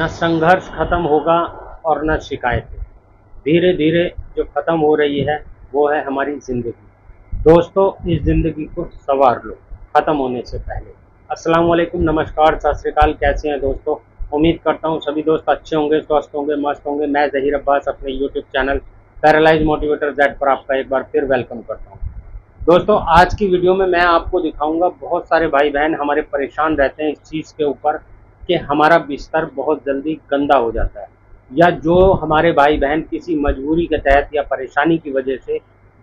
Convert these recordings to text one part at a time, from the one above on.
न संघर्ष खत्म होगा और न शिकायतें। धीरे धीरे जो खत्म हो रही है वो है हमारी ज़िंदगी। दोस्तों, इस ज़िंदगी को संवार लो ख़त्म होने से पहले। अस्सलाम वालेकुम, नमस्कार, सत श्री अकाल। कैसे हैं दोस्तों? उम्मीद करता हूँ सभी दोस्त अच्छे होंगे, स्वस्थ होंगे, मस्त होंगे। मैं ज़हीर अब्बास अपने YouTube channel paralyse motivator Z पर आपका एक बार फिर वेलकम करता हूँ। दोस्तों, आज की वीडियो में मैं आपको दिखाऊंगा, बहुत सारे भाई बहन हमारे परेशान रहते हैं इस चीज़ के ऊपर कि हमारा बिस्तर बहुत जल्दी गंदा हो जाता है, या जो हमारे भाई बहन किसी मजबूरी के तहत या परेशानी की वजह से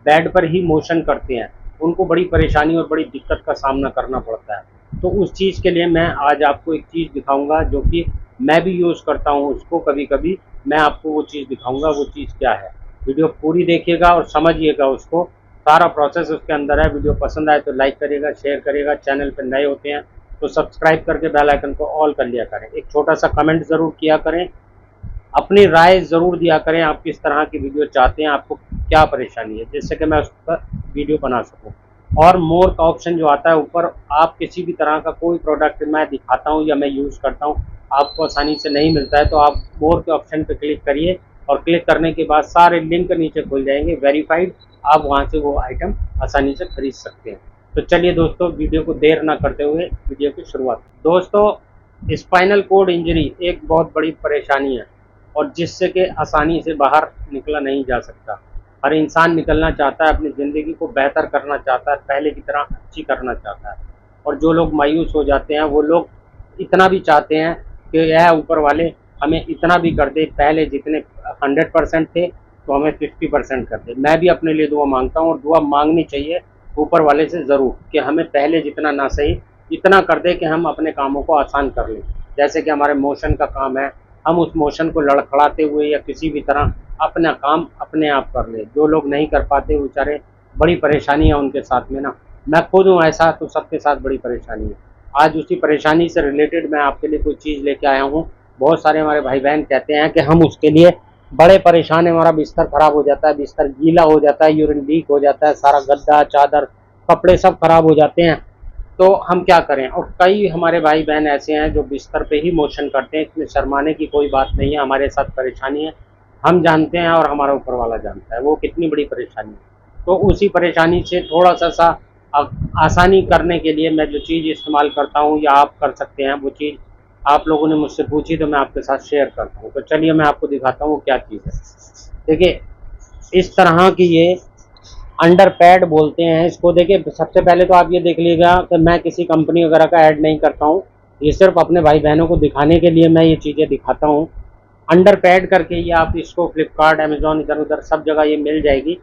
बेड पर ही मोशन करते हैं, उनको बड़ी परेशानी और बड़ी दिक्कत का सामना करना पड़ता है। तो उस चीज़ के लिए मैं आज आपको एक चीज़ दिखाऊंगा जो कि मैं भी यूज़ करता हूं उसको। कभी कभी मैं आपको वो चीज़ दिखाऊंगा, वो चीज़ क्या है। वीडियो पूरी देखिएगा और समझिएगा उसको, सारा प्रोसेस उसके अंदर है। वीडियो पसंद आए तो लाइक करिएगा, शेयर करिएगा। चैनल पर नए होते हैं तो सब्सक्राइब करके बेल आइकन को ऑल कर लिया करें। एक छोटा सा कमेंट ज़रूर किया करें, अपनी राय ज़रूर दिया करें, आप किस तरह की वीडियो चाहते हैं, आपको क्या परेशानी है, जिससे कि मैं उस पर वीडियो बना सकूं। और मोर का ऑप्शन जो आता है ऊपर, आप किसी भी तरह का कोई प्रोडक्ट मैं दिखाता हूं या मैं यूज़ करता हूं आपको आसानी से नहीं मिलता है, तो आप मोर के ऑप्शन पर क्लिक करिए और क्लिक करने के बाद सारे लिंक नीचे खुल जाएंगे वेरीफाइड। आप वहां से वो आइटम आसानी से खरीद सकते हैं। तो चलिए दोस्तों, वीडियो को देर ना करते हुए वीडियो की शुरुआत। दोस्तों, स्पाइनल कोड इंजरी एक बहुत बड़ी परेशानी है और जिससे कि आसानी से बाहर निकला नहीं जा सकता। हर इंसान निकलना चाहता है, अपनी ज़िंदगी को बेहतर करना चाहता है, पहले की तरह अच्छी करना चाहता है। और जो लोग मायूस हो जाते हैं वो लोग इतना भी चाहते हैं कि यह ऊपर वाले हमें इतना भी कर दे, पहले जितने 100% थे तो हमें 50% कर दे। मैं भी अपने लिए दुआ मांगता हूँ और दुआ मांगनी चाहिए ऊपर वाले से ज़रूर कि हमें पहले जितना ना सही इतना कर दे कि हम अपने कामों को आसान कर लें। जैसे कि हमारे मोशन का काम है, हम उस मोशन को लड़खड़ाते हुए या किसी भी तरह अपना काम अपने आप कर लें। जो लोग नहीं कर पाते बेचारे, बड़ी परेशानी है उनके साथ में ना। मैं खुद हूँ ऐसा, तो सबके साथ बड़ी परेशानी है। आज उसी परेशानी से रिलेटेड मैं आपके लिए कोई चीज़ लेके आया हूँ। बहुत सारे हमारे भाई बहन कहते हैं कि हम उसके लिए बड़े परेशान है, हमारा बिस्तर खराब हो जाता है, बिस्तर गीला हो जाता है, यूरिन लीक हो जाता है, सारा गद्दा चादर कपड़े सब खराब हो जाते हैं, तो हम क्या करें। और कई हमारे भाई बहन ऐसे हैं जो बिस्तर पे ही मोशन करते हैं। इसमें शर्माने की कोई बात नहीं है, हमारे साथ परेशानी है, हम जानते हैं और हमारा ऊपर वाला जानता है वो कितनी बड़ी परेशानी है। तो उसी परेशानी से थोड़ा सा आसानी करने के लिए मैं जो चीज़ इस्तेमाल करता हूँ या आप कर सकते हैं, वो चीज़ आप लोगों ने मुझसे पूछी तो मैं आपके साथ शेयर करता हूँ। तो चलिए मैं आपको दिखाता हूँ क्या चीज़ है। देखिए, इस तरह की ये अंडर पैड बोलते हैं इसको। देखिए, सबसे पहले तो आप ये देख लीजिएगा कि मैं किसी कंपनी वगैरह का ऐड नहीं करता हूँ, ये सिर्फ अपने भाई बहनों को दिखाने के लिए मैं ये चीज़ें दिखाता हूँ। अंडर पैड करके ये आप इसको फ्लिपकार्ट, अमेजोन, इधर उधर सब जगह ये मिल जाएगी।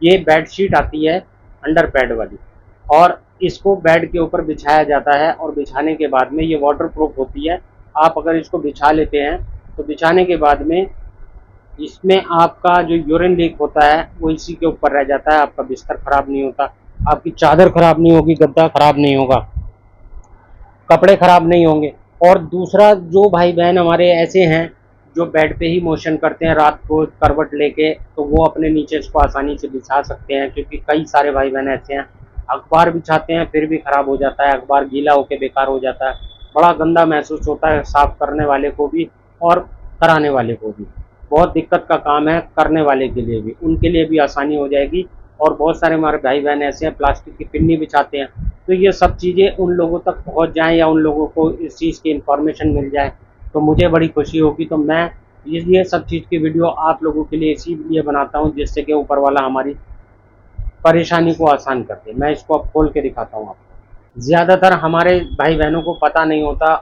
ये बेड शीट आती है अंडर पैड वाली, और इसको बेड के ऊपर बिछाया जाता है और बिछाने के बाद में ये वाटर प्रूफ होती है। आप अगर इसको बिछा लेते हैं तो बिछाने के बाद में इसमें आपका जो यूरिन लीक होता है वो इसी के ऊपर रह जाता है। आपका बिस्तर खराब नहीं होता, आपकी चादर खराब नहीं होगी, गद्दा खराब नहीं होगा, कपड़े खराब नहीं होंगे। और दूसरा, जो भाई बहन हमारे ऐसे हैं जो बेड पे ही मोशन करते हैं रात को करवट लेके, तो वो अपने नीचे इसको आसानी से बिछा सकते हैं। क्योंकि कई सारे भाई बहन ऐसे हैं अखबार बिछाते हैं फिर भी खराब हो जाता है, अखबार गीला होकर बेकार हो जाता है, बड़ा गंदा महसूस होता है साफ करने वाले को भी और कराने वाले को भी। बहुत दिक्कत का काम है करने वाले के लिए भी, उनके लिए भी आसानी हो जाएगी। और बहुत सारे हमारे भाई बहन ऐसे हैं प्लास्टिक की पिन्नी बिछाते हैं, तो ये सब चीज़ें उन लोगों तक पहुंच जाएं या उन लोगों को इस चीज़ की इन्फॉर्मेशन मिल जाए तो मुझे बड़ी खुशी होगी। तो मैं ये सब चीज़ की वीडियो आप लोगों के लिए इसीलिए बनाता हूं जिससे कि ऊपर वाला हमारी परेशानी को आसान कर दे। मैं इसको अब खोल के दिखाता हूँ आपको। ज़्यादातर हमारे भाई बहनों को पता नहीं होता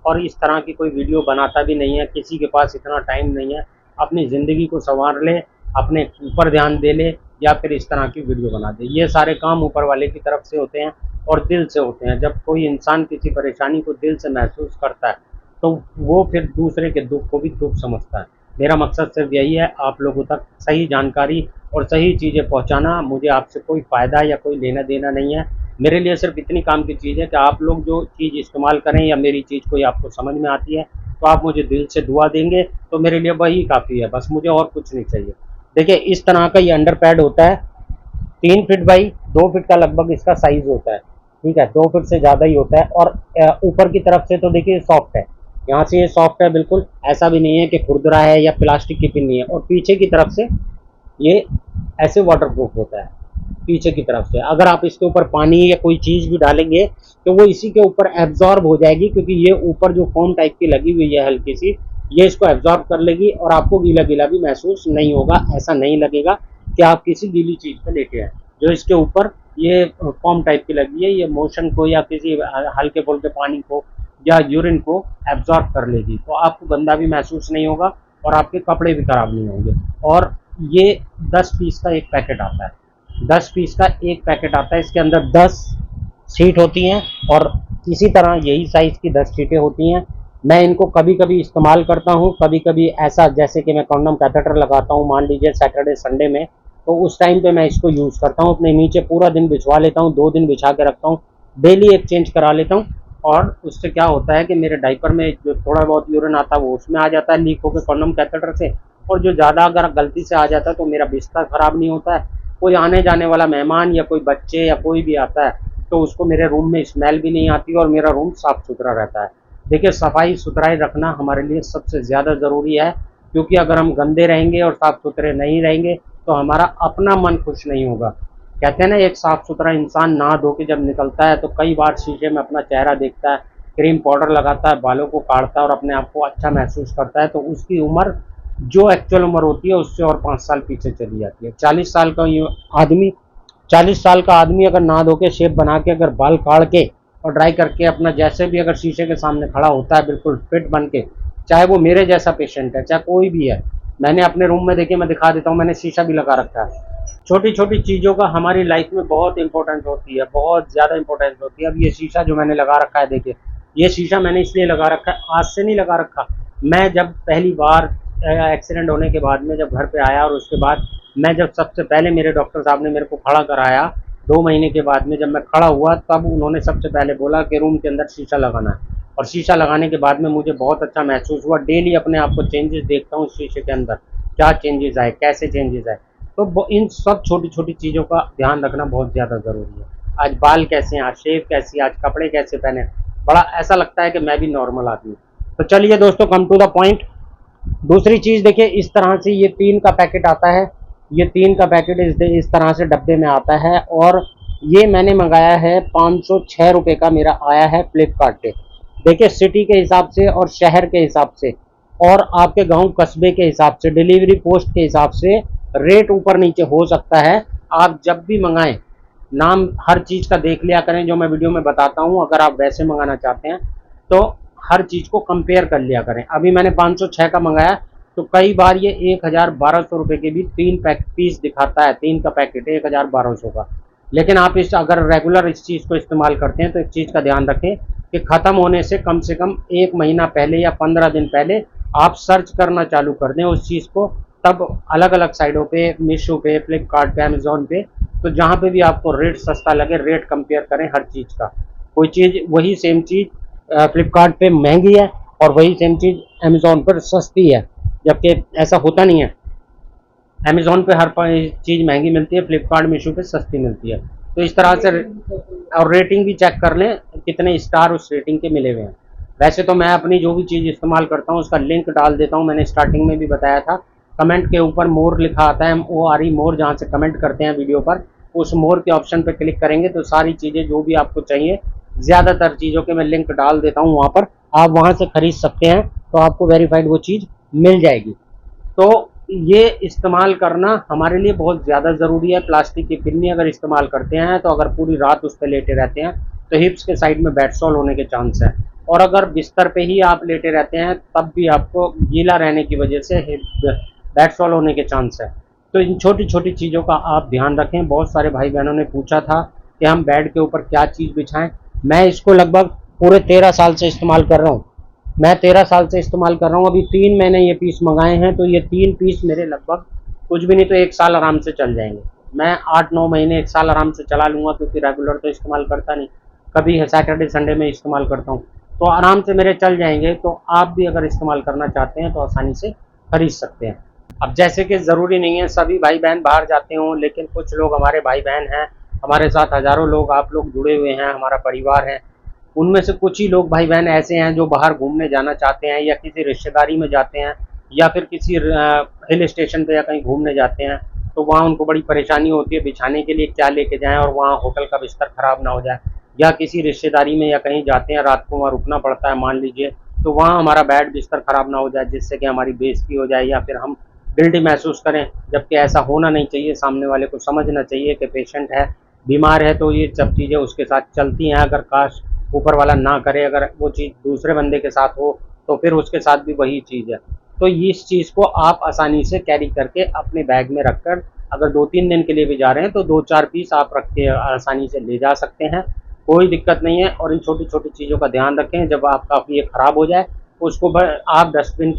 और इस तरह की कोई वीडियो बनाता भी नहीं है, किसी के पास इतना टाइम नहीं है अपनी ज़िंदगी को संवार ले, अपने ऊपर ध्यान दे ले या फिर इस तरह की वीडियो बना दे। ये सारे काम ऊपर वाले की तरफ से होते हैं और दिल से होते हैं। जब कोई इंसान किसी परेशानी को दिल से महसूस करता है तो वो फिर दूसरे के दुख को भी दुख समझता है। मेरा मकसद सिर्फ यही है, आप लोगों तक सही जानकारी और सही चीज़ें पहुंचाना। मुझे आपसे कोई फ़ायदा या कोई लेना देना नहीं है, मेरे लिए सिर्फ इतनी काम की चीज़ है कि आप लोग जो चीज़ इस्तेमाल करें या मेरी चीज़ कोई आपको समझ में आती है तो आप मुझे दिल से दुआ देंगे तो मेरे लिए वही काफ़ी है, बस मुझे और कुछ नहीं चाहिए। देखिए, इस तरह का ये अंडर पैड होता है, 3 फीट बाई 2 फीट का लगभग इसका साइज़ होता है। ठीक है, 2 फीट से ज़्यादा ही होता है। और ऊपर की तरफ से तो देखिए सॉफ्ट है, यहाँ से ये सॉफ्ट है बिल्कुल, ऐसा भी नहीं है कि खुरदरा है या प्लास्टिक की पिन नहीं है। और पीछे की तरफ से ये ऐसे वाटरप्रूफ होता है पीछे की तरफ से। अगर आप इसके ऊपर पानी या कोई चीज़ भी डालेंगे तो वो इसी के ऊपर एब्जॉर्ब हो जाएगी, क्योंकि ये ऊपर जो फोम टाइप की लगी हुई है हल्की सी, ये इसको एब्जॉर्ब कर लेगी और आपको गीला गीला भी महसूस नहीं होगा। ऐसा नहीं लगेगा कि आप किसी गीली चीज़ पे लेटे हैं। जो इसके ऊपर ये फॉर्म टाइप की लगी है, ये मोशन को या किसी हल्के फुल्के पानी को या यूरिन को एब्जॉर्ब कर लेगी, तो आपको गंदा भी महसूस नहीं होगा और आपके कपड़े भी खराब नहीं होंगे। और ये 10 पीस का एक पैकेट आता है, 10 पीस का एक पैकेट आता है। इसके अंदर 10 सीट होती हैं और इसी तरह यही साइज़ की 10 सीटें होती हैं। मैं इनको कभी कभी इस्तेमाल करता हूँ, कभी कभी ऐसा जैसे कि मैं कॉन्डम कैथेटर लगाता हूँ, मान लीजिए सैटरडे संडे में, तो उस टाइम पे मैं इसको यूज़ करता हूँ। अपने नीचे पूरा दिन बिछवा लेता हूँ, 2 दिन बिछा के रखता हूँ, डेली एक चेंज करा लेता हूँ। और उससे क्या होता है कि मेरे डायपर में जो थोड़ा बहुत यूरिन आता है वो उसमें आ जाता है लीक होकर कॉन्डम कैथेटर से, और जो ज़्यादा अगर गलती से आ जाता है तो मेरा बिस्तर ख़राब नहीं होता है। कोई आने जाने वाला मेहमान या कोई बच्चे या कोई भी आता है तो उसको मेरे रूम में स्मेल भी नहीं आती और मेरा रूम साफ़ सुथरा रहता है। देखिए, सफाई सुथराई रखना हमारे लिए सबसे ज़्यादा ज़रूरी है, क्योंकि अगर हम गंदे रहेंगे और साफ़ सुथरे नहीं रहेंगे तो हमारा अपना मन खुश नहीं होगा। कहते हैं ना, एक साफ़ सुथरा इंसान नहा धो के जब निकलता है तो कई बार शीशे में अपना चेहरा देखता है, क्रीम पाउडर लगाता है, बालों को काटता है और अपने आप को अच्छा महसूस करता है, तो उसकी उम्र जो एक्चुअल उम्र होती है उससे और 5 साल पीछे चली जाती है। 40 साल का आदमी अगर नहा धो के शेप बना के अगर बाल काट के और ड्राई करके अपना जैसे भी अगर शीशे के सामने खड़ा होता है बिल्कुल फिट बन के, चाहे वो मेरे जैसा पेशेंट है चाहे कोई भी है, मैंने अपने रूम में देखिए, मैं दिखा देता हूँ, मैंने शीशा भी लगा रखा है। छोटी छोटी चीज़ों का हमारी लाइफ में बहुत इंपॉर्टेंट होती है, बहुत ज़्यादा इंपॉर्टेंट होती है। अब ये शीशा जो मैंने लगा रखा है, देखिए, ये शीशा मैंने इसलिए लगा रखा है, आज से नहीं लगा रखा। मैं जब पहली बार एक्सीडेंट होने के बाद में जब घर पे आया और उसके बाद मैं जब सबसे पहले मेरे डॉक्टर साहब ने मेरे को खड़ा कराया 2 महीने के बाद में, जब मैं खड़ा हुआ तब उन्होंने सबसे पहले बोला कि रूम के अंदर शीशा लगाना है। और शीशा लगाने के बाद में मुझे बहुत अच्छा महसूस हुआ। डेली अपने आप को चेंजेस देखता हूँ शीशे के अंदर, क्या चेंजेस आए, कैसे चेंजेस आए। तो इन सब छोटी छोटी चीज़ों का ध्यान रखना बहुत ज़्यादा ज़रूरी है। आज बाल कैसे हैं, आज शेव कैसी है, आज कपड़े कैसे पहने, बड़ा ऐसा लगता है कि मैं भी नॉर्मल आदमी हूँ। तो चलिए दोस्तों, कम टू द पॉइंट। दूसरी चीज़ देखिए, इस तरह से ये 3 का पैकेट आता है, ये 3 का पैकेट इस तरह से डब्बे में आता है। और ये मैंने मंगाया है 506 रुपये का, मेरा आया है फ्लिपकार्ट पे। देखिए, सिटी के हिसाब से और शहर के हिसाब से और आपके गांव कस्बे के हिसाब से, डिलीवरी पोस्ट के हिसाब से रेट ऊपर नीचे हो सकता है। आप जब भी मंगाएं, नाम हर चीज़ का देख लिया करें जो मैं वीडियो में बताता हूँ। अगर आप वैसे मंगाना चाहते हैं तो हर चीज़ को कंपेयर कर लिया करें। अभी मैंने 506 का मंगाया तो कई बार ये 1,1200 रुपये के भी 3 पीस दिखाता है, 3 का पैकेट 1,1200 का। लेकिन आप इस अगर रेगुलर इस चीज़ को इस्तेमाल करते हैं तो एक चीज़ का ध्यान रखें कि ख़त्म होने से कम 1 महीना पहले या 15 दिन पहले आप सर्च करना चालू कर दें उस चीज़ को। तब अलग अलग साइटों पे, मीशो पे, फ्लिपकार्ट पे, अमेज़ॉन पे, तो जहाँ पे भी आपको रेट सस्ता लगे, रेट कंपेयर करें हर चीज़ का। कोई चीज़, वही सेम चीज़ फ्लिपकार्ट पे महंगी है और वही सेम चीज़ अमेज़ॉन पर सस्ती है, जबकि ऐसा होता नहीं है। अमेज़ॉन पे हर चीज़ महंगी मिलती है, फ्लिपकार्ट मीशो पे सस्ती मिलती है। तो इस तरह से और रेटिंग भी चेक कर लें कितने स्टार उस रेटिंग के मिले हुए हैं। वैसे तो मैं अपनी जो भी चीज़ इस्तेमाल करता हूँ उसका लिंक डाल देता हूँ, मैंने स्टार्टिंग में भी बताया था। कमेंट के ऊपर मोर लिखा आता है, MORE मोर, जहाँ से कमेंट करते हैं वीडियो पर, उस मोर के ऑप्शन पर क्लिक करेंगे तो सारी चीज़ें जो भी आपको चाहिए, ज़्यादातर चीज़ों के मैं लिंक डाल देता हूँ वहाँ पर, आप वहाँ से ख़रीद सकते हैं, तो आपको वेरीफाइड वो चीज़ मिल जाएगी। तो ये इस्तेमाल करना हमारे लिए बहुत ज़्यादा ज़रूरी है। प्लास्टिक की पिन्नी अगर इस्तेमाल करते हैं तो अगर पूरी रात उस पर लेटे रहते हैं तो हिप्स के साइड में बेडसॉल होने के चांस है। और अगर बिस्तर पे ही आप लेटे रहते हैं तब भी आपको गीला रहने की वजह से बेडसॉल होने के चांस है। तो इन छोटी छोटी चीज़ों का आप ध्यान रखें। बहुत सारे भाई बहनों ने पूछा था कि हम बेड के ऊपर क्या चीज़ बिछाएं। मैं इसको लगभग पूरे 13 साल से इस्तेमाल कर रहा हूँ। मैं 13 साल से इस्तेमाल कर रहा हूँ। अभी 3 मैंने ये पीस मंगाए हैं, तो ये 3 पीस मेरे लगभग कुछ भी नहीं तो 1 साल आराम से चल जाएंगे। मैं 8-9 महीने 1 साल आराम से चला लूँगा, क्योंकि रेगुलर तो इस्तेमाल करता नहीं, कभी सैटरडे संडे में इस्तेमाल करता हूँ, तो आराम से मेरे चल जाएंगे। तो आप भी अगर इस्तेमाल करना चाहते हैं तो आसानी से खरीद सकते हैं। अब जैसे कि ज़रूरी नहीं है सभी भाई बहन बाहर जाते हों, लेकिन कुछ लोग हमारे भाई बहन हैं, हमारे साथ हज़ारों लोग, आप लोग जुड़े हुए हैं, हमारा परिवार है। उनमें से कुछ ही लोग भाई बहन ऐसे हैं जो बाहर घूमने जाना चाहते हैं या किसी रिश्तेदारी में जाते हैं या फिर किसी हिल स्टेशन पे या कहीं घूमने जाते हैं, तो वहाँ उनको बड़ी परेशानी होती है बिछाने के लिए क्या लेके जाएं और वहाँ होटल का बिस्तर खराब ना हो जाए, या किसी रिश्तेदारी में या कहीं जाते हैं रात को वहाँ रुकना पड़ता है मान लीजिए, तो वहाँ हमारा बेड बिस्तर खराब ना हो जाए जिससे कि हमारी बेइज्जती हो जाए या फिर हम गिल्टी महसूस करें, जबकि ऐसा होना नहीं चाहिए। सामने वाले को समझना चाहिए कि पेशेंट है, बीमार है, तो ये सब चीज़ें उसके साथ चलती हैं। अगर काश ऊपर वाला ना करे, अगर वो चीज़ दूसरे बंदे के साथ हो तो फिर उसके साथ भी वही चीज़ है। तो इस चीज़ को आप आसानी से कैरी करके अपने बैग में रखकर, अगर 2-3 दिन के लिए भी जा रहे हैं तो 2-4 पीस आप रख के आसानी से ले जा सकते हैं, कोई दिक्कत नहीं है। और इन छोटी-छोटी चीज़ों का ध्यान रखें, जब आपका ये ख़राब हो जाए उसको आप डस्टबिन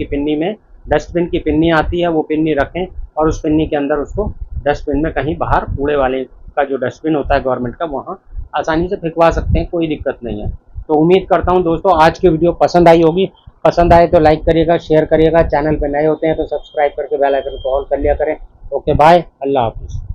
की पिन्नी आती है, वो पिन्नी रखें और उस पिन्नी के अंदर उसको डस्टबिन में कहीं बाहर कूड़े वाले का जो डस्टबिन होता है गवर्नमेंट का, वहाँ आसानी से फेंकवा सकते हैं, कोई दिक्कत नहीं है। तो उम्मीद करता हूँ दोस्तों आज की वीडियो पसंद आई होगी। पसंद आए तो लाइक करिएगा, शेयर करिएगा, चैनल पे नए होते हैं तो सब्सक्राइब करके बेल आइकन को ऑल कर लिया करें। ओके बाय, अल्लाह हाफिज़।